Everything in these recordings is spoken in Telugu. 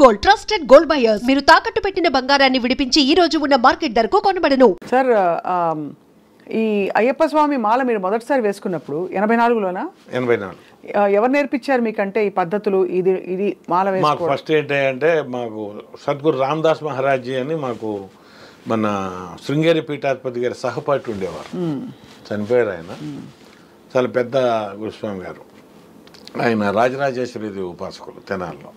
Gold trusted gold buyers. మీరు తాకట్టు పెట్టిన బంగారాన్ని విడిపించి ఈ రోజు ఉన్న మార్కెట్ ధరకు కొనబడను. సార్ ఈ అయ్యప్ప స్వామి మాల మీరు మొదటిసారి వేసుకున్నప్పుడు 84లోనా? 84. ఎవరు నేర్పించారు మీకంటే ఈ పద్ధతులు? ఇది మాల మాకు వేసుకోవడం ఫస్ట్ ఏంటంటే మాకు సద్గురు రామదాస్ మహారాజ్ అని మాకు మన శృంగేరి పీఠాధిపతి గారి సహపాఠి ఉండేవారు. చనిపోయారు ఆయన. చాలా పెద్ద గురుస్వామి గారు. ఆయన రాజరాజేశ్వరి ఉపాసకులు తెనాల్లో.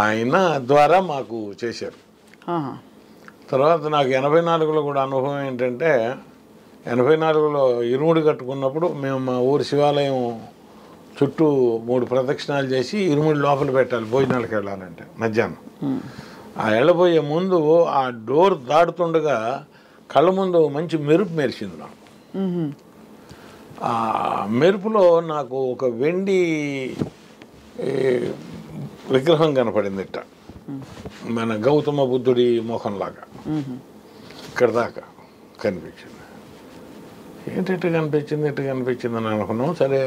ఆయన ద్వారా మాకు చేశారు. తర్వాత నాకు 84లో కూడా అనుభవం ఏంటంటే 84లో ఇరుముడి కట్టుకున్నప్పుడు మేము మా ఊరి శివాలయం చుట్టూ 3 ప్రదక్షిణాలు చేసి ఇరుముడి లోపల పెట్టాలి భోజనాలకు వెళ్ళాలంటే మధ్యాహ్నం. ఆ వెళ్ళబోయే ముందు ఆ డోర్ దాటుతుండగా కళ్ళ ముందు మంచి మెరుపు మెరిసింది నాకు. ఆ మెరుపులో నాకు ఒక వెండి విగ్రహం కనపడింది. ఇట్ట మన గౌతమ బుద్ధుడి ముఖంలాగా ఇక్కడ దాకా కనిపించింది. ఏంటంటే కనిపించింది అని అనుకున్నాం. సరే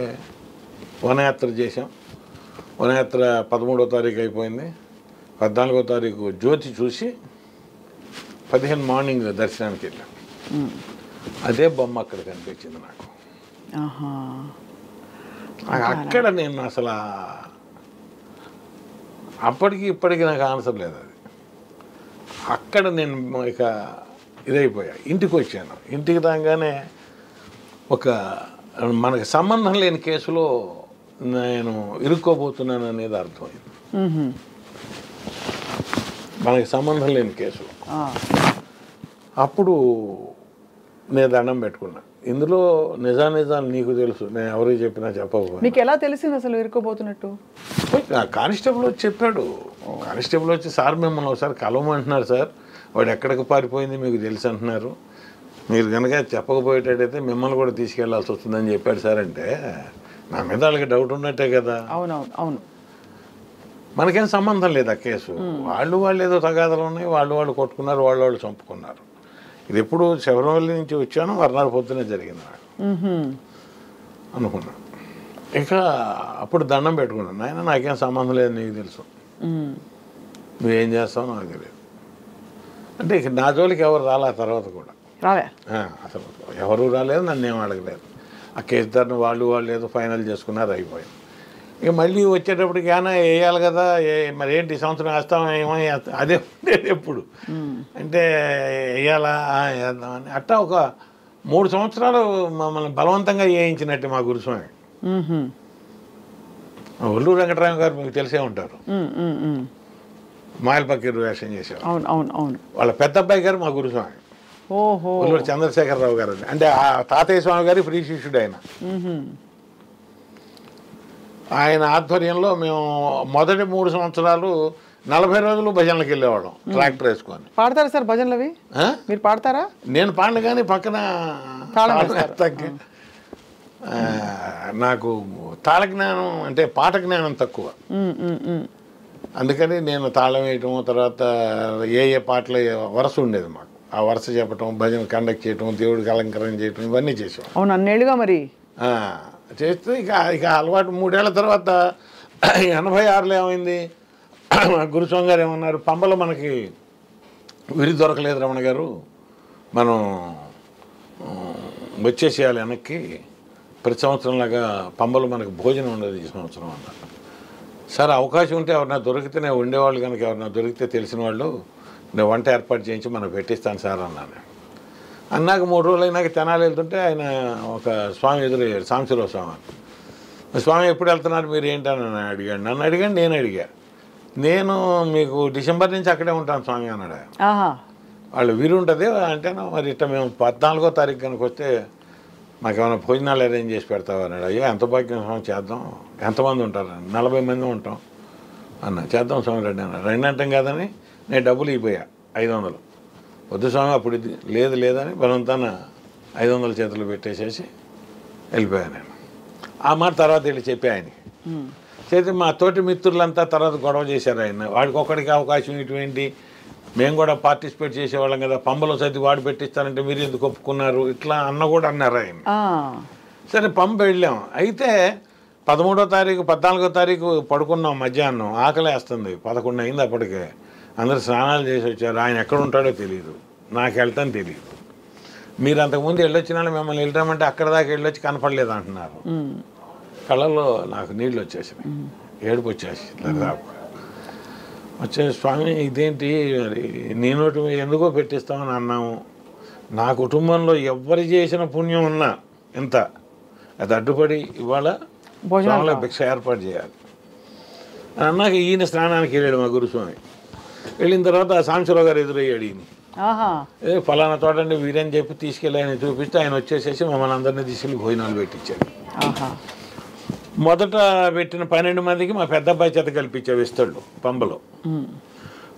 వనయాత్ర చేసాం. వనయాత్ర 13వ తారీఖు అయిపోయింది. 14వ తారీఖు జ్యోతి చూసి 15 మార్నింగ్ దర్శనానికి వెళ్ళాం. అదే బొమ్మ అక్కడ కనిపించింది నాకు. అక్కడ నేను అసలు అప్పటికి ఇప్పటికి నాకు ఆన్సర్ లేదు. అది అక్కడ నేను ఇక ఇదైపోయా. ఇంటికి వచ్చాను. ఇంటికి రాగానే ఒక మనకి సంబంధం లేని కేసులో నేను ఇరుక్కోబోతున్నాను అనేది అర్థమైంది. మనకి సంబంధం లేని కేసులో అప్పుడు నేను దండం పెట్టుకున్నా. ఇందులో నిజాలు నీకు తెలుసు, నేను ఎవరికి చెప్పినా చెప్పకపోయినా. మీకు ఎలా తెలిసింది అసలు ఇరుక్కోబోతున్నట్టు? కానిస్టేబుల్ వచ్చి చెప్పాడు. కానిస్టేబుల్ వచ్చి సార్ మిమ్మల్ని ఒకసారి కలవమంటున్నారు సార్, వాడు ఎక్కడికి పారిపోయింది మీకు తెలుసు అంటున్నారు, మీరు కనుక చెప్పకపోయేటట్టయితే మిమ్మల్ని కూడా తీసుకెళ్లాల్సి వస్తుందని చెప్పాడు సార్. అంటే నా మీద వాళ్ళకి డౌట్ ఉన్నట్టే కదా. అవును. మనకేం సంబంధం లేదు ఆ కేసు. వాళ్ళు ఏదో తగాదాలు ఉన్నాయి, వాళ్ళు కొట్టుకున్నారు, వాళ్ళు చంపుకున్నారు. ఇది ఎప్పుడు శబరిమల నుంచి వచ్చాను, మర్నాడు పొద్దునే జరిగింది నాకు అనుకున్నా. ఇక అప్పుడు దండం పెట్టుకున్నాను. నాయన నాకేం సంబంధం లేదు, నీకు తెలుసు, నువ్వేం చేస్తావు నాకు తెలియదు అంటే. ఇక నా జోలికి ఎవరు రాలే. ఆ తర్వాత కూడా అసలు ఎవరు రాలేదు, నన్ను ఏం అడగలేదు. ఆ కేసు దాన్ని వాళ్ళు ఏదో ఫైనల్ చేసుకున్నారు, అయిపోయింది. ఇక మళ్ళీ వచ్చేటప్పటికి ఏమైనా వేయాలి కదా, మరి ఏంటి సంవత్సరం వేస్తామో అదే ఉండేది ఎప్పుడు. అంటే వేయాలా వేద్దామని అట్టా ఒక 3 సంవత్సరాలు మమ్మల్ని బలవంతంగా వేయించినట్టు మా గురుస్వామి. ఒల్లూరు వెంకటరామ గారు మీకు తెలిసే ఉంటారు, మాయల్ పకీర్ వేషం చేశారు. వాళ్ళ పెద్ద అబ్బాయి గారు మా గురుస్వామి ఒల్లూరు చంద్రశేఖరరావు గారు. అంటే ఆ తాతయ్య స్వామి గారి ఫ్రీ శిష్యుడు ఆయన. ఆయన ఆధ్వర్యంలో మేము మొదటి 3 సంవత్సరాలు 40 రోజులు భజనలకు వెళ్ళేవాళ్ళం ట్రాక్టర్ వేసుకొని. పాడతారా సార్ భజనలు అవి? మీరు పాడతారా? నేను పాడను కానీ పక్కన నాకు తాళ జ్ఞానం అంటే పాట జ్ఞానం తక్కువ. అందుకని నేను తాళం వేయటం, తర్వాత ఏ పాటలు వరుస ఉండేది మాకు, ఆ వరుస చెప్పటం, భజన కండక్ట్ చేయటం, దేవుడికి అలంకరణ చేయటం, ఇవన్నీ చేసాం. అవును, అన్నేళ్ళుగా మరి చేస్తే ఇక అలవాటు. 3 ఏళ్ల తర్వాత 86లో ఏమైంది, గురుస్వామి గారు ఏమన్నారు, పంబలో మనకి విరి దొరకలేదు రమణ గారు, మనం వచ్చేసేయాలి వెనక్కి, ప్రతి సంవత్సరంలాగా పంబలో మనకు భోజనం ఉండదు ఈ సంవత్సరం అన్నారు. సరే అవకాశం ఉంటే ఎవరన్నా దొరికితే, నేను ఉండేవాళ్ళు కనుక ఎవరన్నా దొరికితే తెలిసిన వాళ్ళు నేను వంట ఏర్పాటు చేయించి మనం పెట్టిస్తాను సార్ అన్నాను. అన్నాక 3 రోజులు అయినాక తెనాలి వెళ్తుంటే ఆయన ఒక స్వామి ఎదురయ్యాడు, సాంబశివరావు స్వామి. స్వామి ఎప్పుడు వెళ్తున్నారు మీరు ఏంటని అడిగాడు. నన్ను అడిగాను, నేను అడిగా. నేను మీకు డిసెంబర్ నుంచి అక్కడే ఉంటాను స్వామి అన్నాడు. వాళ్ళు వీరు ఉంటుంది అంటే, మరి ఇట్లా మేము 14వ తారీఖు కనుక వస్తే మాకు ఏమైనా భోజనాలు అరేంజ్ చేసి పెడతావు అన్నాడు. అయ్యో ఎంత భాగ్యం స్వామి, చేద్దాం. ఎంతమంది ఉంటారు? 40 మంది ఉంటాం అన్న. చేద్దాం స్వామి రండి అన్నాడు. రండి అంటాం కాదని నేను డబ్బులు ఇవ్వయా 500. వద్దు స్వామి అప్పుడు లేదని బలవంతాన 500 చేతులు పెట్టేసేసి వెళ్ళిపోయాను నేను. ఆ మాట తర్వాత వెళ్ళి చెప్పి ఆయనకి చేతి మా తోటి మిత్రులంతా తర్వాత గొడవ చేశారు. ఆయన వాడికి ఒక్కడికి అవకాశం ఇటువంటి, మేము కూడా పార్టిసిపేట్ చేసేవాళ్ళం కదా, పంబలో చదివి వాడు పెట్టిస్తానంటే మీరు ఎందుకు ఒప్పుకున్నారు, ఇట్లా అన్న కూడా అన్నారు ఆయన. సరే పంప వెళ్ళాం. అయితే 13వ తారీఖు 14వ తారీఖు పడుకున్నాం మధ్యాహ్నం, ఆకలి వేస్తుంది, 11 అయింది అప్పటికే. అందరు స్నానాలు చేసి వచ్చారు. ఆయన ఎక్కడ ఉంటాడో తెలియదు, నాకు వెళ్తాను తెలియదు. మీరు అంతకుముందు వెళ్ళొచ్చినా మిమ్మల్ని వెళ్ళామంటే అక్కడ దాకా వెళ్ళొచ్చి కనపడలేదు అంటున్నారు. కళ్ళల్లో నాకు నీళ్ళు వచ్చేసినాయి, ఏడుపు వచ్చేసి వచ్చే స్వామి ఇదేంటి మరి నీ నోటి ఎందుకో పెట్టిస్తామని అన్నాము. నా కుటుంబంలో ఎవరు చేసిన పుణ్యం ఉన్నా ఎంత అది అడ్డుపడి ఇవాళ భోజనంలో భిక్ష ఏర్పాటు చేయాలి అని అన్నాక ఈయన స్నానానికి వెళ్ళాడు మా గురుస్వామి. వెళ్ళిన తర్వాత ఆ సాంబశివరావు గారు ఎదురయ్యాడు. ఈయన ఫలానా తోటండి వీరని చెప్పి తీసుకెళ్ళి ఆయన చూపిస్తే ఆయన వచ్చేసేసి మమ్మల్ని అందరినీ తీసుకెళ్ళి భోజనాలు పెట్టించాడు. మొదట పెట్టిన 12 మందికి మా పెద్ద అబ్బాయి చేత కల్పించే విస్తళ్ళు పంబలో.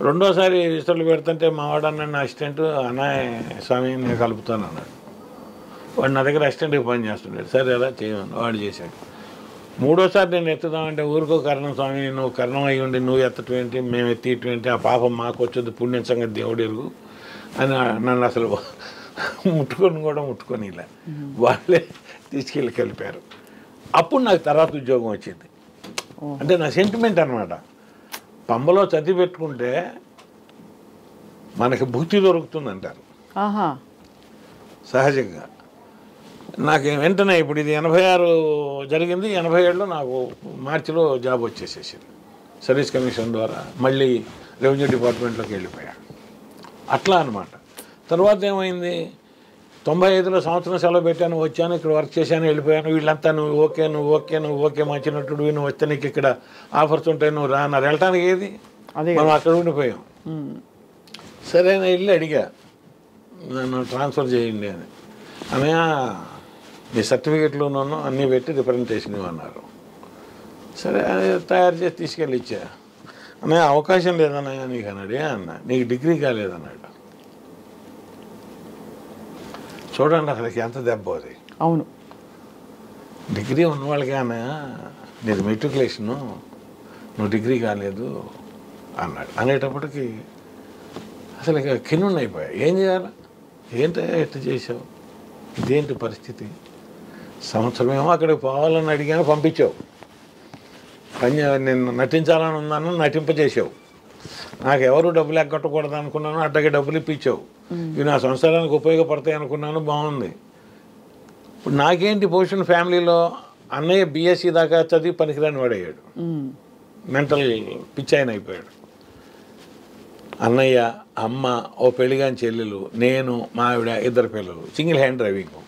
రెండోసారి విస్తళ్ళు పెడుతుంటే మా వాడు అన్నాడు, నా అసిస్టెంట్ అన్నయ్య స్వామి నేను కలుపుతాను అన్నాడు. వాడు నా దగ్గర అసిస్టెంట్కి పని చేస్తున్నాడు. సరే ఎలా చేయమని వాడు చేశాడు. మూడోసారి నేను ఎత్తుదామంటే ఊరికో కరణం స్వామి, నువ్వు కరణం అయ్యి ఉండి నువ్వు ఎత్తటం ఏంటి, మేము ఎత్తియటం ఏంటి, ఆ పాపం మాకు వచ్చేది పుణ్యం సంగతి దేవుడు ఎరుగు అని నన్ను అసలు ముట్టుకొని ఇలా వాళ్ళే తీసుకెళ్ళి కలిపారు. అప్పుడు నాకు తర్వాత ఉద్యోగం వచ్చింది. అంటే నా సెంటిమెంట్ అనమాట. పంబలో చదివి పెట్టుకుంటే మనకి భుక్తి దొరుకుతుంది అంటారు సహజంగా. నాకు వెంటనే ఇప్పుడు ఇది 86 జరిగింది, 87లో నాకు మార్చిలో జాబ్ వచ్చేసేసింది. సర్వీస్ కమిషన్ ద్వారా మళ్ళీ రెవెన్యూ డిపార్ట్మెంట్లోకి వెళ్ళిపోయా. అట్లా అనమాట. తర్వాత ఏమైంది, 95లో సంవత్సరం సెలవు పెట్టాను, వచ్చాను, ఇక్కడ వర్క్ చేశాను, వెళ్ళిపోయాను. వీళ్ళంతా నువ్వు ఓకే మంచినట్టు నువ్వు వస్తే నీకు ఇక్కడ ఆఫర్స్ ఉంటాయి, నువ్వు రా అన్నారు. వెళ్ళటానికి ఏది, మనం అక్కడ ఉండిపోయాం. సరే నేను వెళ్ళి అడిగా, నన్ను ట్రాన్స్ఫర్ చేయండి అని. అన్నయ్య నీ సర్టిఫికెట్లును అన్నీ పెట్టి రిప్రజెంటేషన్ ఇవ్వన్నారు. సరే తయారు చేసి తీసుకెళ్ళి ఇచ్చా. అన్నయ్య అవకాశం లేదన్నయ్య నీకు అన్నాడు. అన్న నీకు డిగ్రీ కాలేదన్నాడు. చూడండి అసలుకి ఎంత దెబ్బ అది. అవును, డిగ్రీ ఉన్న వాళ్ళకి అన్నయ్య నీది మెట్రికులేషను, నువ్వు డిగ్రీ కాలేదు అన్నాడు. అనేటప్పటికి అసలు ఇక కిన్నున్న అయిపోయా. ఏం చేయాలి, ఎట్లా చేసావు, ఇదేంటి పరిస్థితి. సంవత్సరమేమో అక్కడికి పోవాలని అడిగాను, పంపించావు. నేను నటించాలని ఉందన్న నటింపజేసావు. నాకు ఎవరు డబ్బులు ఎగ్గొట్టకూడదు అనుకున్నాను, అడ్డకి డబ్బులు ఇప్పించావు. ఇవి నా సంసారానికి ఉపయోగపడతాయి అనుకున్నాను, బాగుంది. ఇప్పుడు నాకేంటి పొజిషన్ ఫ్యామిలీలో, అన్నయ్య బీఎస్సీ దాకా చదివి పనికిరాని వాడయ్యాడు, మెంటల్ పిచ్చాయన అయిపోయాడు. అన్నయ్య, అమ్మ, ఓ పెళ్ళిగాని చెల్లెలు, నేను, మా ఆవిడ, 2 పిల్లలు, సింగిల్ హ్యాండ్ డ్రైవింగ్.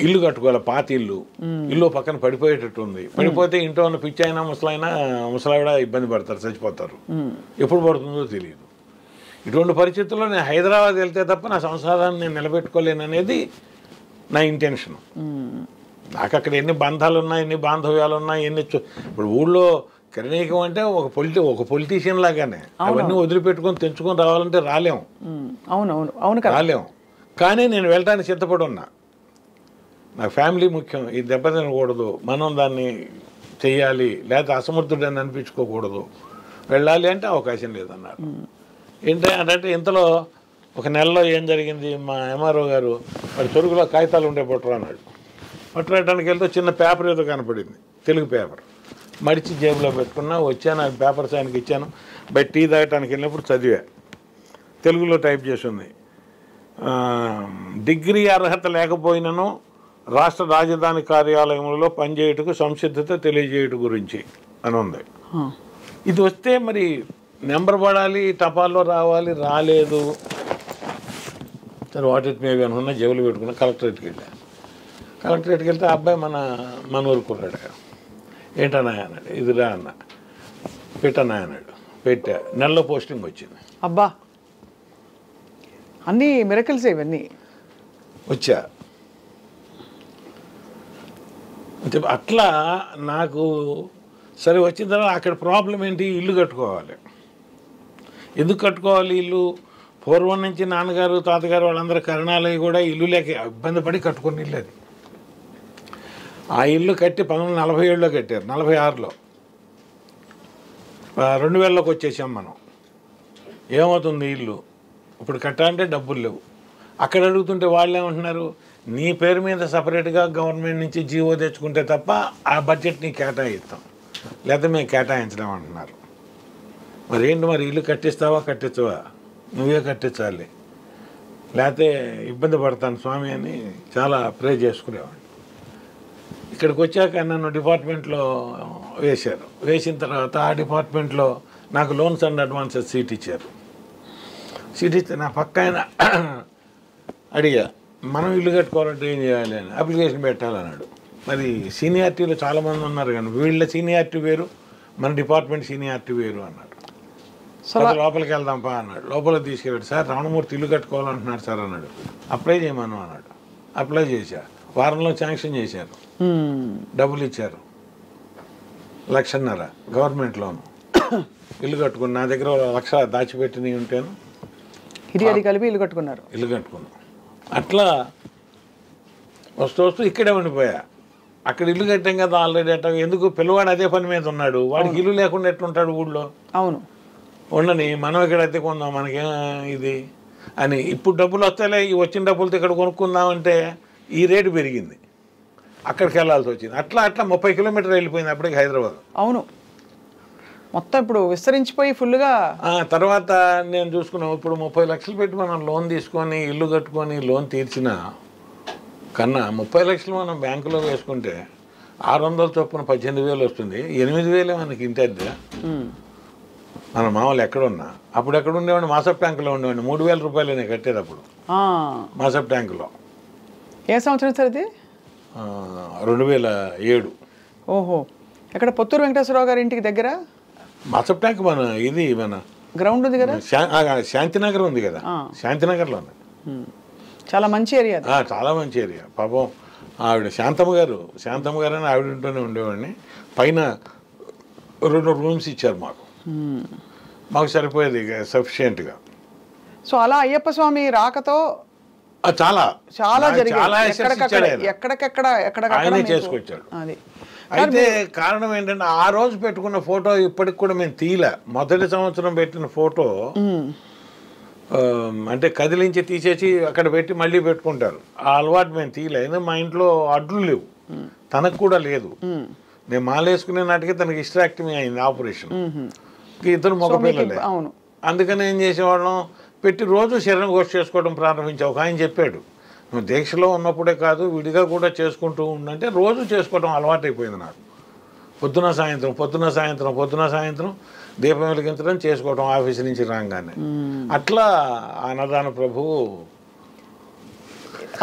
ఇల్లు కట్టుకోవాలి, పాత ఇల్లు పక్కన పడిపోయేటట్టు ఉంది. పడిపోతే ఇంట్లో ఉన్న పిచ్చైనా ముసలావిడ ఇబ్బంది పడతారు, చచ్చిపోతారు. ఎప్పుడు పడుతుందో తెలియదు. ఇటువంటి పరిస్థితుల్లో నేను హైదరాబాద్ వెళ్తే తప్ప నా సంసారాన్ని నేను నిలబెట్టుకోలేననేది నా ఇంటెన్షన్. నాకు అక్కడ ఎన్ని బంధాలు ఉన్నాయి, ఎన్ని బాంధవ్యాలు ఉన్నాయి, ఇప్పుడు ఊళ్ళో కిరణీకం అంటే ఒక పొలిటీషియన్ లాగానే అవన్నీ వదిలిపెట్టుకొని తెంచుకొని రావాలంటే రాలేము. రాలేము. కానీ నేను వెళ్ళడానికి సిద్ధపడి ఉన్నా. నాకు ఫ్యామిలీ ముఖ్యం, ఈ దెబ్బ తినకూడదు, మనం దాన్ని చెయ్యాలి, లేకపోతే అసమర్థుడని అనిపించుకోకూడదు, వెళ్ళాలి అంటే అవకాశం లేదన్నారు. ఏంటంటే ఇంతలో ఒక నెలలో ఏం జరిగింది, మా ఎంఆర్ఓ గారు వాడి చెరుకులో కాగితాలు ఉండే పట్టురా అన్నాడు. పట్టురాయడానికి వెళ్తే చిన్న పేపర్ ఏదో కనపడింది, తెలుగు పేపర్. మడిచి జేబులో పెట్టుకున్నా, వచ్చాను, ఆ పేపర్స్ ఆయనకి ఇచ్చాను. బయట టీ తాగటానికి వెళ్ళినప్పుడు చదివా, తెలుగులో టైప్ చేసి ఉంది. డిగ్రీ అర్హత లేకపోయినను రాష్ట్ర రాజధాని కార్యాలయంలో పనిచేయుటకు సంసిద్ధత తెలియజేయుట గురించి అని ఉంది. ఇది వస్తే మరి నెంబర్ పడాలి, టపాల్లో రావాలి, రాలేదు. సరే వాటి మేబీ అనుకున్నా, జేబులు పెట్టుకున్నా కలెక్టరేట్కి వెళ్ళాను. కలెక్టరేట్కి వెళ్తే అబ్బాయి మన ఊరు కుర్రాడు. ఏంటన్నా అన్నాడు. ఇదిరా అన్న, పెట్టన్నా అన్నాడు. పెట్టా, నెలలో పోస్టింగ్ వచ్చింది. అబ్బా, అన్నీ మిరకల్స్ ఇవన్నీ. వచ్చా. అంటే అట్లా నాకు సరే వచ్చిన తర్వాత అక్కడ ప్రాబ్లం ఏంటి, ఇల్లు కట్టుకోవాలి. ఎందుకు కట్టుకోవాలి ఇల్లు? పూర్వం నుంచి నాన్నగారు, తాతగారు వాళ్ళందరూ కరణాలయ్యి కూడా ఇల్లు లేక ఇబ్బంది పడి కట్టుకుని ఇల్లు అది. ఆ ఇల్లు కట్టి 1947లో కట్టారు, 46లో 2000లోకి వచ్చేసాం మనం. ఏమవుతుంది ఇల్లు ఇప్పుడు కట్టాలంటే డబ్బులు లేవు. అక్కడ అడుగుతుంటే వాళ్ళు ఏమంటున్నారు, నీ పేరు మీద సపరేట్గా గవర్నమెంట్ నుంచి జీవో తెచ్చుకుంటే తప్ప ఆ బడ్జెట్ నీ కేటాయిస్తాం, లేకపోతే మేము కేటాయించడం అంటున్నారు. మరి ఏంటి, మరి ఇల్లు కట్టిస్తావా కట్టించవా, నువ్వే కట్టించాలి, లేకపోతే ఇబ్బంది పడతాను స్వామి అని చాలా ప్రే చేసుకునేవాడిని. ఇక్కడికి వచ్చాక నన్ను డిపార్ట్మెంట్లో వేశారు. వేసిన తర్వాత ఆ డిపార్ట్మెంట్లో నాకు లోన్స్ అండ్ అడ్వాన్సెస్ సీట్ ఇచ్చారు. సీట్ ఇస్తే నా పక్క ఆయన అడిగా, మనం ఇల్లు కట్టుకోవాలంటే ఏం చేయాలి అని. అప్లికేషన్ పెట్టాలన్నాడు. మరి సీనియారిటీలో చాలామంది ఉన్నారు కానీ వీళ్ళ సీనియారిటీ వేరు, మన డిపార్ట్మెంట్ సీనియారిటీ వేరు అన్నాడు. లోపలికి వెళ్దాంపా అన్నాడు. లోపలికి తీసుకెళ్ళాడు. సార్ రమణమూర్తి ఇల్లు కట్టుకోవాలంటున్నాడు సార్ అన్నాడు. అప్లై చేయమను అన్నాడు. అప్లై చేశా. వారంలో శాంక్షన్ చేశారు, డబ్బులు ఇచ్చారు, 1,50,000 గవర్నమెంట్ లోను. ఇల్లు కట్టుకుని నా దగ్గర 1,00,000 దాచిపెట్టినవి ఉంటాను, ఇది అది కలిపి ఇల్లు కట్టుకున్నారు. ఇల్లు కట్టుకున్నాం. అట్లా వస్తూ ఇక్కడే ఉండిపోయా. అక్కడ ఇల్లు కట్టాం కదా ఆల్రెడీ. అట్లా ఎందుకు, పిల్లవాడు అదే పని మీద ఉన్నాడు, వాడికి ఇల్లు లేకుండా ఎట్లుంటాడు ఊళ్ళో. అవును, ఉండని, మనం ఇక్కడ అయితే కొందాం, మనకేం ఇది అని. ఇప్పుడు డబ్బులు వస్తాలే, ఈ వచ్చిన డబ్బులతో ఇక్కడ కొనుక్కుందామంటే ఈ రేటు పెరిగింది, అక్కడికి వెళ్ళాల్సి వచ్చింది. అట్లా 30 కిలోమీటర్లు వెళ్ళిపోయింది అప్పటికి హైదరాబాద్. అవును, మొత్తం ఇప్పుడు విస్తరించిపోయి ఫుల్గా. తర్వాత నేను చూసుకున్నాం, ఇప్పుడు 30 లక్షలు పెట్టి మనం లోన్ తీసుకొని ఇల్లు కట్టుకొని లోన్ తీర్చిన కన్నా 30 లక్షలు మనం బ్యాంకులో వేసుకుంటే 600 చొప్పున 18,000 వస్తుంది. 8,000 మనకి ఇంటి అద్దె. మన మామూలు ఎక్కడున్నా అప్పుడు ఎక్కడ ఉండేవాడిని, మాసప్ ట్యాంకులో ఉండేవాడిని. 3,000 రూపాయలు నేను కట్టేది అప్పుడు మాసప్ ట్యాంకులో. ఏ సంవత్సరం సార్ ఇది? 2007. ఓహో, ఎక్కడ పుత్తూరు వెంకటేశ్వరరావు గారి ఇంటికి దగ్గర మాసప్ ట్యాంక్. మన గ్రౌండ్ ఉంది కదా, శాంతినగర్ ఉంది కదా, శాంతినగర్లో ఉంది. చాలా మంచి ఏరియా, చాలా మంచి ఏరియా. పాపం ఆవిడ శాంతమ్మ గారు అని ఆవిడ ఇంట్లోనే ఉండేవాడిని. పైన 2 రూమ్స్ ఇచ్చారు మాకు సరిపోయేది సఫిషియెంట్గా. సో అలా అయ్యప్ప స్వామి రాకతో చాలా ఎక్కడికక్కడ చేసుకొచ్చాడు. అయితే కారణం ఏంటంటే ఆ రోజు పెట్టుకున్న ఫోటో ఇప్పటికి కూడా మేము తీయలే. మొదటి సంవత్సరం పెట్టిన ఫోటో అంటే కదిలించి తీసేసి అక్కడ పెట్టి మళ్ళీ పెట్టుకుంటారు. ఆ అలవాటు మేము తీయలే. ఎందుకంటే మా ఇంట్లో అడ్లు లేవు, తనకు కూడా లేదు. నేను మాలేసుకునే నాటికి తనకి హిస్టరాక్టమీ అయింది, ఆపరేషన్. ఇద్దరు మగ పిల్లలే. అందుకని ఏం చేసేవాళ్ళం, పెట్టి రోజు శరీరం గోష్ఠి చేసుకోవడం ప్రారంభించావు. ఒక ఆయన చెప్పాడు, నువ్వు దీక్షలో ఉన్నప్పుడే కాదు విడిగా కూడా చేసుకుంటూ ఉండంటే రోజు చేసుకోవడం అలవాటు అయిపోయింది నాకు. పొద్దున సాయంత్రం దీపం వెలిగించడం, చేసుకోవడం ఆఫీస్ నుంచి రాగానే. అట్లా అన్నదాన ప్రభువు.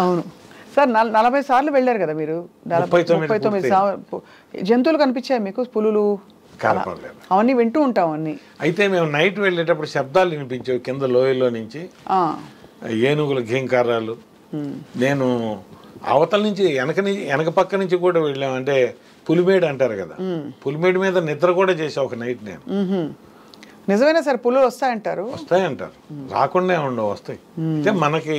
అవును సార్, 40 సార్లు వెళ్ళారు కదా మీరు. 39 జంతువులు కనిపించాయి మీకు, పులులు కనపడలేదు, అవన్నీ వింటూ ఉంటాం అన్ని. అయితే మేము నైట్ వెళ్ళేటప్పుడు శబ్దాలు వినిపించేవి కింద లోయలో నుంచి, ఏనుగుల ఘీంకారాలు. నేను అవతల నుంచి వెనక పక్క నుంచి కూడా వెళ్ళాం. అంటే పులిమేడు అంటారు కదా, పులిమేడు మీద నిద్ర కూడా చేసా ఒక నైట్ నేను. నిజమేనా సార్, పులులు వస్తాయంటారు? వస్తాయంటారు, రాకుండా ఉండవు, వస్తాయి. అయితే మనకి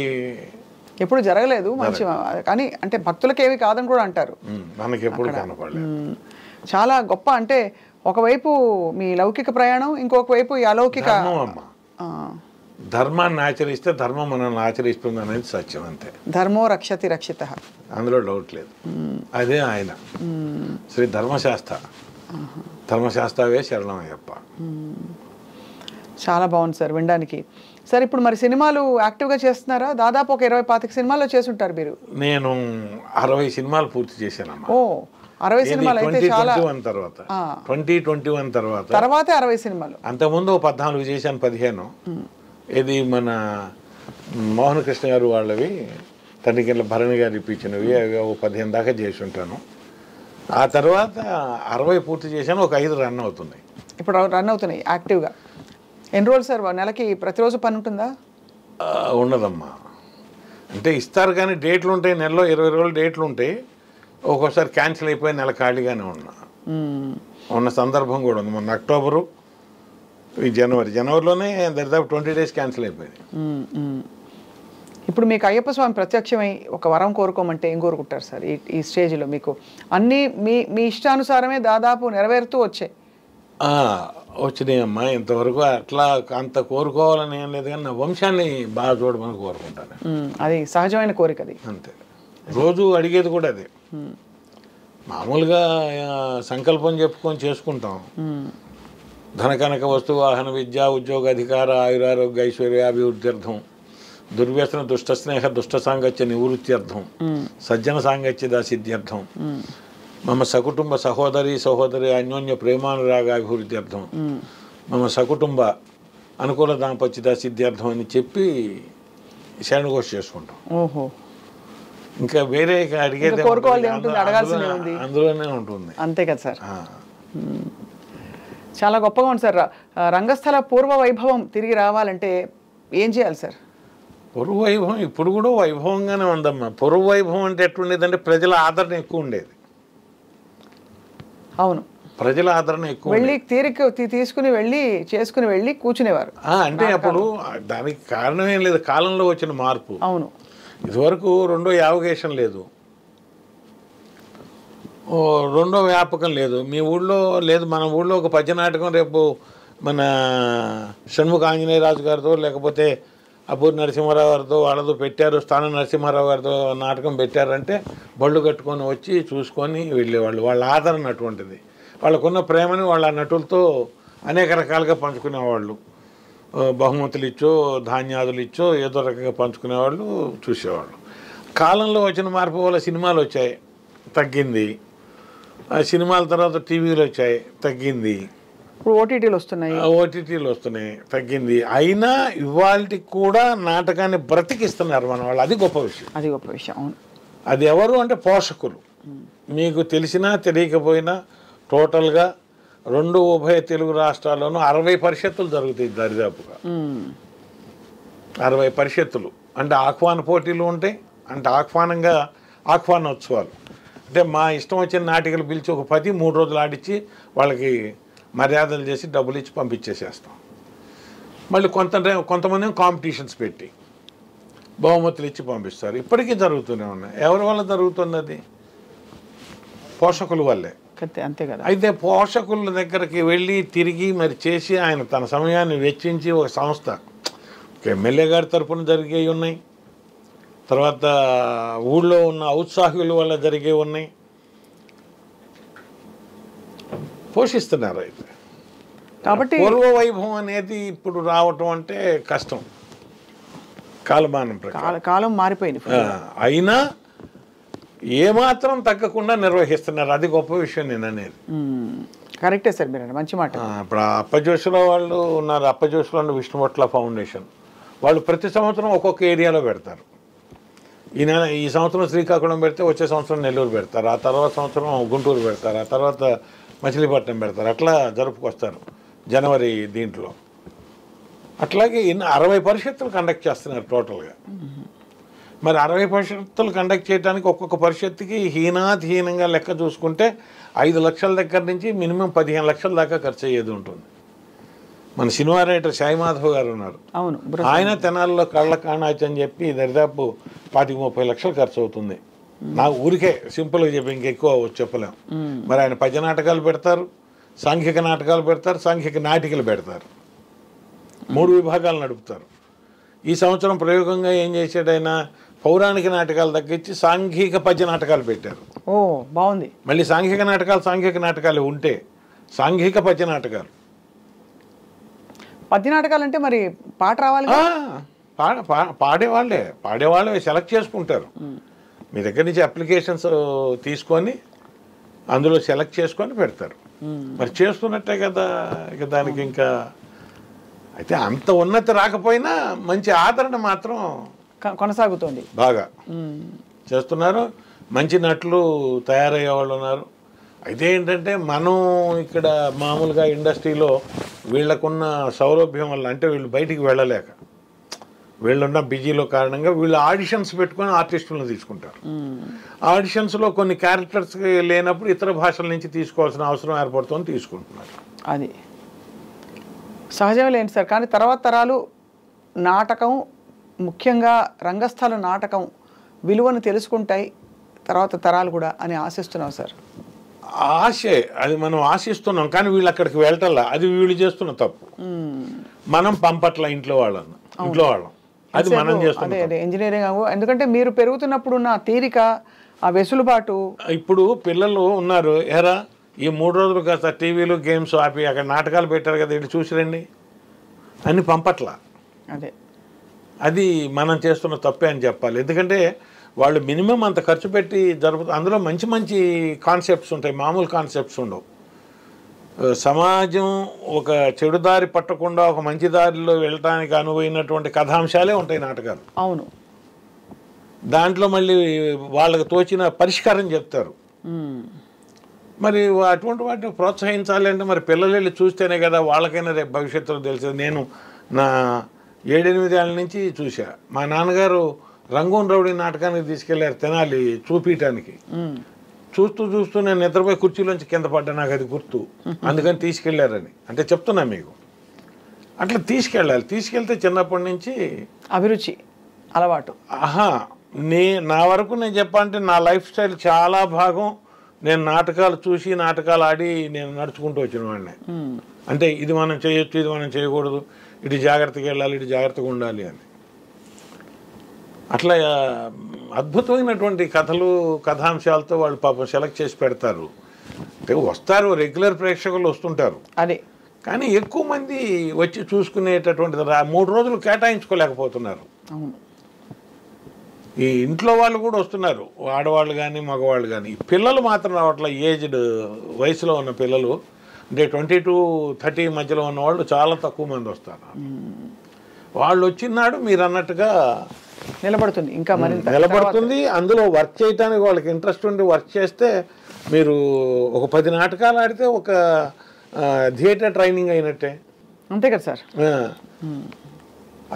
ఎప్పుడు జరగలేదు మంచి, కానీ అంటే భక్తులకి ఏవి కాదని కూడా అంటారు. మనకి ఎప్పుడు కనపడలేదు. చాలా గొప్ప. అంటే ఒకవైపు మీ లౌకిక ప్రయాణం, ఇంకొక వైపు ఈ అలౌకిక. ధర్మాన్ని ఆచరిస్తే ధర్మం మనల్ని ఆచరిస్తుంది అనేది సత్యం, అంతే. ధర్మో రక్షతి రక్షిత, అందులో డౌట్ లేదు. అదే ఆయన శ్రీ ధర్మశాస్త్రవే శరణం అయ్యప్ప. చాలా బాగుంది సార్ వినడానికి. సార్ ఇప్పుడు మరి సినిమాలు యాక్టివ్గా చేస్తున్నారా? దాదాపు ఒక 20-25 సినిమాల్లో చేసుంటారు మీరు. నేను 60 సినిమాలు పూర్తి చేశానమ్మా. ఓ 60 సినిమాలు అయితే చాలా. 2021 తర్వాత 60 సినిమాలు. అంతకుముందు 14 చేశాను, 15. ఇది మన మోహన్ కృష్ణ గారు వాళ్ళవి, తనికెళ్ళ భరణి గారు ఇప్పించినవి, అవి 15 దాకా చేసి ఉంటాను. ఆ తర్వాత 60 పూర్తి చేశాను, ఒక 5 రన్ అవుతున్నాయి. ఇప్పుడు రన్ అవుతున్నాయి యాక్టివ్గా. ఎన్ని రోజులు సార్ నెలకి, ప్రతిరోజు పని ఉంటుందా? ఉండదమ్మా, అంటే ఇస్తారు కానీ డేట్లు ఉంటాయి, నెలలో 20 రోజులు డేట్లు ఉంటాయి. ఒక్కోసారి క్యాన్సిల్ అయిపోయి నెల ఖాళీగానే ఉన్న సందర్భం కూడా ఉంది. మొన్న అక్టోబరు, ఈ జనవరిలోనే దాదాపు 20 డేస్ క్యాన్సిల్ అయిపోయింది. ఇప్పుడు మీకు అయ్యప్ప స్వామి ప్రత్యక్షమై ఒక వరం కోరుకోమంటే ఏం కోరుకుంటారు సార్? ఈ స్టేజ్లో మీకు అన్నీ మీ ఇష్టానుసారమే దాదాపు నెరవేరుతూ వచ్చాయి. వచ్చినాయమ్మా ఇంతవరకు. అట్లా అంత కోరుకోవాలని ఏం లేదు కానీ నా వంశాన్ని బాగా చూడమని కోరుకుంటాను. అది సహజమైన కోరిక, అది అంతే. రోజు అడిగేది కూడా అదే. మామూలుగా సంకల్పం చెప్పుకొని చేసుకుంటాం. ధనకనక వస్తు వాహన విద్యా ఉద్యోగ అధికార ఆయురారోగ్య ఐశ్వర్యాభివృద్ధ్యర్థం, దుర్వ్యసన దుష్ట స్నేహ దుష్ట సాంగత్య నివృత్త్యర్థం, సజ్జన సాంగత్య సిద్ధ్యర్థం, మమ సకుటుంబ సహోదరి అన్యోన్య ప్రేమానురాగాభివృద్ధ్యర్థం, మమ సకుటుంబ అనుకూల దాంపత్యత సిద్ధ్యర్థం అని చెప్పి శరణఘోష చేసుకుంటాం. ఓహో, ఇంకా వేరే అడిగేది అందులోనే ఉంటుంది. అంతే కదా సార్. చాలా గొప్పగా ఉంది సార్. రంగస్థల పూర్వ వైభవం తిరిగి రావాలంటే ఏం చేయాలి సార్? పూర్వ వైభవం ఇప్పుడు కూడా వైభవంగానే ఉందమ్మా. పూర్వ వైభవం అంటే ఎట్లుండేదంటే ప్రజల ఆదరణ ఎక్కువ ఉండేది. అవును, ప్రజల ఆదరణ ఎక్కువ, వెళ్ళి తీరిక తీసుకుని వెళ్ళి కూర్చునేవారు. అంటే అప్పుడు దానికి కారణం ఏం లేదు, కాలంలో వచ్చిన మార్పు. అవును, ఇదివరకు రెండో యావగేషన్ లేదు, రెండో వ్యాపకం లేదు. మీ ఊళ్ళో లేదు, మన ఊళ్ళో ఒక పద్య నాటకం రేపు మన షణ్ముఖ ఆంజనేయరాజు గారితో లేకపోతే అపూర్ నరసింహారావు గారితో వాళ్ళతో పెట్టారు, స్థాన నరసింహారావు గారితో నాటకం పెట్టారంటే బళ్ళు కట్టుకొని వచ్చి చూసుకొని వెళ్ళేవాళ్ళు. వాళ్ళ ఆదరణ అటువంటిది. వాళ్ళకున్న ప్రేమని వాళ్ళ నటులతో అనేక రకాలుగా పంచుకునేవాళ్ళు. బహుమతులు ఇచ్చో ధాన్యాదులు ఇచ్చో ఏదో రకంగా పంచుకునేవాళ్ళు, చూసేవాళ్ళు. కాలంలో వచ్చిన మార్పు వల్ల సినిమాలు వచ్చాయి, తగ్గింది. ఆ సినిమాల తర్వాత టీవీలు వచ్చాయి, తగ్గింది. ఇప్పుడు ఓటీటీలు వస్తున్నాయి, తగ్గింది. అయినా ఇవాళకి కూడా నాటకాన్ని బ్రతికిస్తున్నారు మన వాళ్ళు. అది గొప్ప విషయం. అవును. అది ఎవరు అంటే పోషకులు. మీకు తెలిసినా తెలియకపోయినా టోటల్గా రెండు ఉభయ తెలుగు రాష్ట్రాల్లోనూ 60 పరిషత్తులు జరుగుతాయి దరిదాపుగా. 60 పరిషత్తులు అంటే ఆహ్వాన పోటీలు ఉంటాయి. అంటే ఆహ్వానోత్సవాలు అంటే మా ఇష్టం వచ్చిన నాటికలు పిలిచి ఒక 10-3 రోజులు ఆడిచ్చి వాళ్ళకి మర్యాదలు చేసి డబ్బులు ఇచ్చి పంపించేసేస్తాం. మళ్ళీ కొంతమంది కాంపిటీషన్స్ పెట్టి బహుమతులు ఇచ్చి పంపిస్తారు. ఇప్పటికీ జరుగుతూనే ఉన్నాయి. ఎవరి వల్ల జరుగుతున్నది? పోషకుల వల్లే. అంతే కదా. అయితే పోషకుల దగ్గరికి వెళ్ళి తిరిగి మరి చేసి ఆయన తన సమయాన్ని వెచ్చించి ఒక సంస్థ, ఒక ఎమ్మెల్యే గారి తరఫున జరిగేవి ఉన్నాయి, తర్వాత ఊళ్ళో ఉన్న ఔత్సాహికుల వల్ల జరిగేవి ఉన్నాయి, పోషిస్తున్నారు. అయితే కాబట్టి పూర్వ వైభవం అనేది ఇప్పుడు రావటం అంటే కష్టం. కాలమానం కాలం మారిపోయింది. అయినా ఏమాత్రం తగ్గకుండా నిర్వహిస్తున్నారు. అది గొప్ప విషయం నేను అనేది. కరెక్టే సార్, మీరు మంచి మాట. ఇప్పుడు అప్పజోషులో వాళ్ళు ఉన్నారు. అప్పజోషులో విష్ణుభట్ల ఫౌండేషన్ వాళ్ళు ప్రతి సంవత్సరం ఒక్కొక్క ఏరియాలో పెడతారు. ఈ సంవత్సరం శ్రీకాకుళం పెడితే వచ్చే సంవత్సరం నెల్లూరు పెడతారు, ఆ తర్వాత సంవత్సరం గుంటూరు పెడతారు, ఆ తర్వాత మచిలీపట్నం పెడతారు. అట్లా జరుపుకొస్తారు జనవరి దీంట్లో. అట్లాగే 60 పరిషత్తులు కండక్ట్ చేస్తున్నారు టోటల్గా. మరి 60 పరిషత్తులు కండక్ట్ చేయడానికి ఒక్కొక్క పరిషత్తుకి హీనంగా లెక్క చూసుకుంటే 5 లక్షల దగ్గర నుంచి మినిమం 15 లక్షల దాకా ఖర్చు అయ్యేది ఉంటుంది. మన సినిమా రైటర్ సాయి మాధవ్ గారు ఉన్నారు. అవును, ఆయన తెనాల్లో కళ్ళ కాణాచి అని చెప్పి దరిదాపు 25-30 లక్షలు ఖర్చు అవుతుంది. నాకు ఊరికే సింపుల్గా చెప్పి ఇంకెక్కువ చెప్పలేం. మరి ఆయన పద్య నాటకాలు పెడతారు, సాంఘిక నాటకాలు పెడతారు, సాంఘిక నాటికలు పెడతారు. 3 విభాగాలు నడుపుతారు. ఈ సంవత్సరం ప్రయోగంగా ఏం చేశాడు ఆయన, పౌరాణిక నాటకాలు తగ్గించి సాంఘిక పద్య నాటకాలు పెట్టారు. ఓ, బాగుంది. మళ్ళీ సాంఘిక నాటకాలు ఉంటే సాంఘిక పద్య నాటకాలు. పద్య నాటకాలు అంటే మరి పాట రావాలి, పాడేవాళ్ళే సెలెక్ట్ చేసుకుంటారు. మీ దగ్గర నుంచి అప్లికేషన్స్ తీసుకొని అందులో సెలెక్ట్ చేసుకొని పెడతారు. మరి చేస్తున్నట్టే కదా ఇక దానికి ఇంకా. అయితే అంత ఉన్నతి రాకపోయినా మంచి ఆదరణ మాత్రం కొనసాగుతుంది. బాగా చేస్తున్నారు. మంచి నటులు తయారయ్యే వాళ్ళు ఉన్నారు. అయితే ఏంటంటే మనం ఇక్కడ మామూలుగా ఇండస్ట్రీలో వీళ్ళకున్న సౌలభ్యం వల్ల, అంటే వీళ్ళు బయటికి వెళ్ళలేక వీళ్ళున్న బిజీలో కారణంగా వీళ్ళు ఆడిషన్స్ పెట్టుకొని ఆర్టిస్టులను తీసుకుంటారు. ఆడిషన్స్లో కొన్ని క్యారెక్టర్స్ లేనప్పుడు ఇతర భాషల నుంచి తీసుకోవాల్సిన అవసరం ఏర్పడుతుంది, తీసుకుంటున్నారు. అది సహజమే లేండి సార్. కానీ తర్వాత తరాలు నాటకం, ముఖ్యంగా రంగస్థల నాటకం విలువను తెలుసుకుంటాయి తర్వాత తరాలు కూడా అని ఆశిస్తున్నాం సార్. ఆశే, అది మనం ఆశిస్తున్నాం. కానీ వీళ్ళు అక్కడికి వెళ్ళటల్లా, అది వీళ్ళు చేస్తున్న తప్పు. మనం పంపట్ల ఇంట్లో వాళ్ళం. అది మనం చేస్తున్నాం. అదే ఇంజనీరింగ్. ఎందుకంటే మీరు పెరుగుతున్నప్పుడు ఉన్న తీరిక, ఆ వెసులుబాటు. ఇప్పుడు పిల్లలు ఉన్నారు, ఎరా ఈ 3 రోజులు కాస్త టీవీలు గేమ్స్ ఆపి అక్కడ నాటకాలు పెట్టారు కదా ఇటు చూసిరండి అని పంపట్లా. అదే అది మనం చేస్తున్న తప్పే అని చెప్పాలి. ఎందుకంటే వాళ్ళు మినిమం అంత ఖర్చు పెట్టి అందులో మంచి మంచి కాన్సెప్ట్స్ ఉంటాయి, మామూలు కాన్సెప్ట్స్ ఉండవు. సమాజం ఒక చెడు దారి పట్టకుండా ఒక మంచి దారిలో వెళ్ళటానికి అనువైనటువంటి కథాంశాలే ఉంటాయి నాటకాలు. అవును. దాంట్లో మళ్ళీ వాళ్ళకి తోచిన పరిష్కారం చెప్తారు. మరి అటువంటి వాటిని ప్రోత్సహించాలి అంటే మరి పిల్లలు వెళ్ళి చూస్తేనే కదా వాళ్ళకైనా రేపు భవిష్యత్తులో తెలిసేది. నేను నా 7-8 ఏళ్ళ నుంచి చూసా. మా నాన్నగారు రంగూన్ రౌడీ నాటకానికి తీసుకెళ్లారు తెనాలి చూపించడానికి. చూస్తూ నేను నిద్రపోయి కుర్చీలోంచి కింద పడ్డా, నాకు అది గుర్తు, అందుకని తీసుకెళ్లారని. అంటే చెప్తున్నా మీకు, అట్లా తీసుకెళ్ళాలి. తీసుకెళ్తే చిన్నప్పటి నుంచి అభిరుచి, అలవాటు. నా వరకు నేను చెప్పాలంటే నా లైఫ్ స్టైల్ చాలా భాగం నేను నాటకాలు చూసి నాటకాలు ఆడి నేను నడుచుకుంటూ వచ్చిన వాడిని. అంటే ఇది మనం చేయొచ్చు, ఇది మనం చేయకూడదు, ఇటు జాగ్రత్తగా వెళ్ళాలి, ఇటు జాగ్రత్తగా ఉండాలి అని. అట్లా అద్భుతమైనటువంటి కథలు కథాంశాలతో వాళ్ళు పాపం సెలెక్ట్ చేసి పెడతారు. అంటే వస్తారు, రెగ్యులర్ ప్రేక్షకులు వస్తుంటారు, అదే. కానీ ఎక్కువ మంది వచ్చి చూసుకునేటటువంటిది 3 రోజులు కేటాయించుకోలేకపోతున్నారు. అవును. ఈ ఇంట్లో వాళ్ళు కూడా వస్తున్నారు, ఆడవాళ్ళు కానీ మగవాళ్ళు కానీ. పిల్లలు మాత్రం రావట్ల. ఏజ్డ్ వయసులో ఉన్న పిల్లలు, అంటే 20-30 మధ్యలో ఉన్న వాళ్ళు చాలా తక్కువ మంది వస్తారు. వాళ్ళు వచ్చినాడు మీరు అన్నట్టుగా నిలబడుతుంది, ఇంకా మరింత నిలబడుతుంది. అందులో వర్క్ చేయడానికి వాళ్ళకి ఇంట్రెస్ట్ ఉండి వర్క్ చేస్తే మీరు ఒక 10 నాటకాలు ఆడితే ఒక థియేటర్ ట్రైనింగ్ అయినట్టే. అంతే కదా సార్.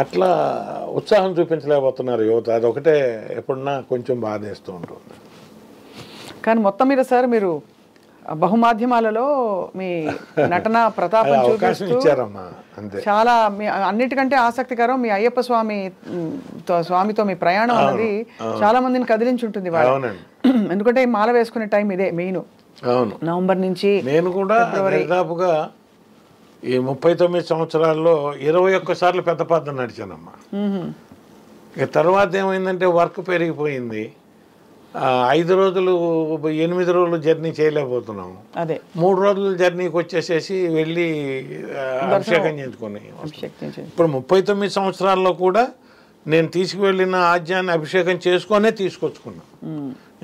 అట్లా ఉత్సాహం చూపించలేకపోతున్నారు యువత. అదొకటే ఎప్పుడన్నా కొంచెం బాధేస్తూ ఉంటుంది. కానీ మొత్తం మీద సార్ మీరు బహుమాధ్యమాలలో మీ నటన ప్రతాపం చూపిస్తూ చాలా అన్నిటికంటే ఆసక్తికరం మీ అయ్యప్ప స్వామితో మీ ప్రయాణం అనేది చాలా మందిని కదిలించుంటుంది. ఎందుకంటే మాల వేసుకునే టైం ఇదే మెయిన్. నవంబర్ నుంచి నేను కూడా దాదాపుగా ఈ 39 సంవత్సరాల్లో 21 సార్లు పెద్ద పద్మ నడిచానమ్మా. ఇక తర్వాత ఏమైందంటే వర్క్ పెరిగిపోయింది. 5 రోజులు 8 రోజులు జర్నీ చేయలేకపోతున్నాము. అదే 3 రోజులు జర్నీకి వచ్చేసేసి వెళ్ళి అభిషేకం చేయించుకొని. ఇప్పుడు 39 సంవత్సరాల్లో కూడా నేను తీసుకువెళ్ళిన ఆజ్యాన్ని అభిషేకం చేసుకొనే తీసుకొచ్చుకున్నా.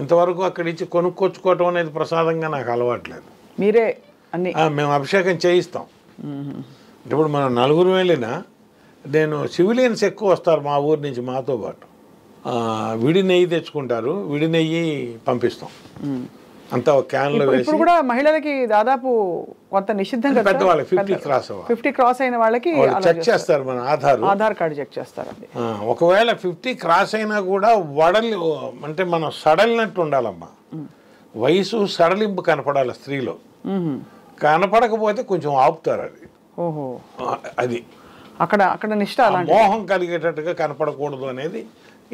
ఇంతవరకు అక్కడి నుంచి కొనుక్కొచ్చుకోవటం అనేది ప్రసాదంగా నాకు అలవాట్లేదు. మీరే అన్ని మేము అభిషేకం చేయిస్తాం. ఇప్పుడు మనం 4 వెళ్ళినా నేను సివిలియన్స్ ఎక్కువ వస్తారు మా ఊరి నుంచి మాతో పాటు. విడి నెయ్యి తెచ్చుకుంటారు, విడి నెయ్యి పంపిస్తాం. అంతా ఒక క్యాన్లో వేసి. ఇప్పుడు కూడా మహిళలకి దాదాపు కొంత నిషిద్ధం కదా, పెద్దవాళ్ళకి 50 క్రాస్ అయిన వాళ్ళకి చెక్ చేస్తారు, మన ఆధార్ కార్డు చెక్ చేస్తారు. ఒకవేళ 50 క్రాస్ అయినా కూడా వడలి అంటే మనం సడలినట్టు ఉండాలమ్మా. వయసు సడలింపు కనపడాలి స్త్రీలో. కనపడకపోతే కొంచెం ఆపుతారు. అది ఓహో అది అక్కడ నిష్ఠ, మోహం కలిగేటట్టుగా కనపడకూడదు అనేది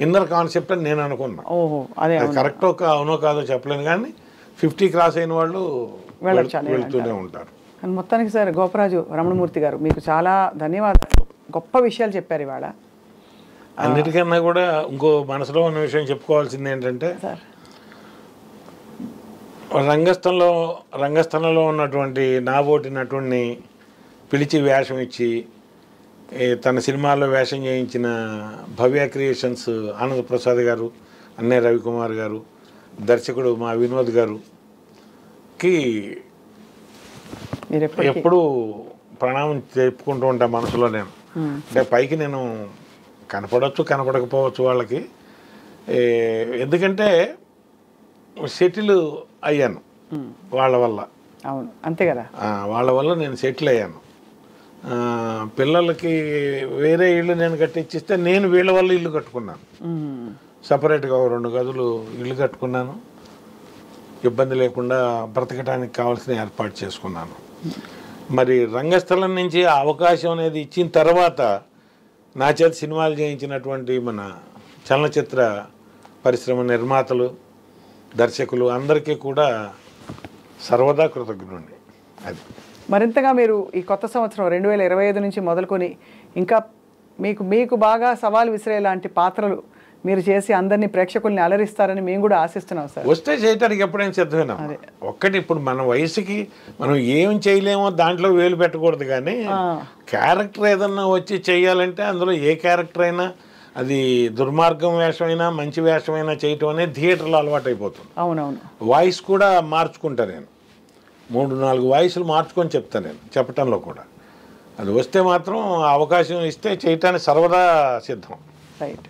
ఇన్నర్ కాన్సెప్ట్ అని నేను అనుకున్నా. ఓహో అదే కరెక్టో అవునో కాదో చెప్పలేను, కానీ 50 క్రాస్ అయిన వాళ్ళు వెళ్తూనే ఉంటారు. మొత్తానికి సార్ గోపరాజు రమణమూర్తి గారు మీకు చాలా ధన్యవాదాలు. గొప్ప విషయాలు చెప్పారు ఇవాళ. అన్నిటికన్నా కూడా ఇంకో మనసులో ఉన్న విషయం చెప్పుకోవాల్సింది ఏంటంటే, రంగస్థలంలో ఉన్నటువంటి నాబోటి నటుడిని పిలిచి వేషం ఇచ్చి తన సినిమాల్లో వేషం చేయించిన భవ్య క్రియేషన్స్ ఆనంద్ ప్రసాద్ గారు, అన్నయ్య రవికుమార్ గారు, దర్శకుడు మా వినోద్ గారుకి ఎప్పుడూ ప్రణామం చెప్పుకుంటూ ఉంటాను మనసులో. నేను అంటే పైకి నేను కనపడవచ్చు కనపడకపోవచ్చు వాళ్ళకి, ఎందుకంటే సెటిల్ అయ్యాను వాళ్ళ వల్ల. అవును అంతే కదా, వాళ్ళ వల్ల నేను సెటిల్ అయ్యాను. పిల్లలకి వేరే ఇల్లు నేను కట్టించిస్తే నేను వీళ్ళ వల్ల ఇల్లు కట్టుకున్నాను. సపరేట్గా 2 గదులు ఇల్లు కట్టుకున్నాను. ఇబ్బంది లేకుండా బ్రతకడానికి కావాల్సిన ఏర్పాటు చేసుకున్నాను. మరి రంగస్థలం నుంచి ఆ అవకాశం అనేది ఇచ్చిన తర్వాత నా చేత సినిమాలు చేయించినటువంటి మన చలనచిత్ర పరిశ్రమ నిర్మాతలు, దర్శకులు అందరికీ కూడా సర్వదా కృతజ్ఞుడి. అది మరింతగా మీరు ఈ కొత్త సంవత్సరం 2025 నుంచి మొదలుకొని ఇంకా మీకు మీకు బాగా సవాల్ విసిరేలాంటి పాత్రలు మీరు చేసి అందరినీ ప్రేక్షకుల్ని అలరిస్తారని మేము కూడా ఆశిస్తున్నాం సార్. వస్తే చేయటానికి ఎప్పుడైనా సిద్ధమేనా. ఒక్కటి ఇప్పుడు మన వయసుకి మనం ఏం చేయలేమో దాంట్లో వేలు పెట్టకూడదు, కానీ క్యారెక్టర్ ఏదన్నా వచ్చి చేయాలంటే అందులో ఏ క్యారెక్టర్ అయినా అది దుర్మార్గం వేషమైనా మంచి వేషమైనా చేయటం అనేది థియేటర్లో అలవాటు అయిపోతుంది. అవునవును. వాయిస్ కూడా మార్చుకుంటా నేను, 3-4 వాయిస్లు మార్చుకొని చెప్తాను నేను చెప్పటంలో కూడా. అది వస్తే మాత్రం అవకాశం ఇస్తే చేయటానికి సర్వదా సిద్ధం. రైట్.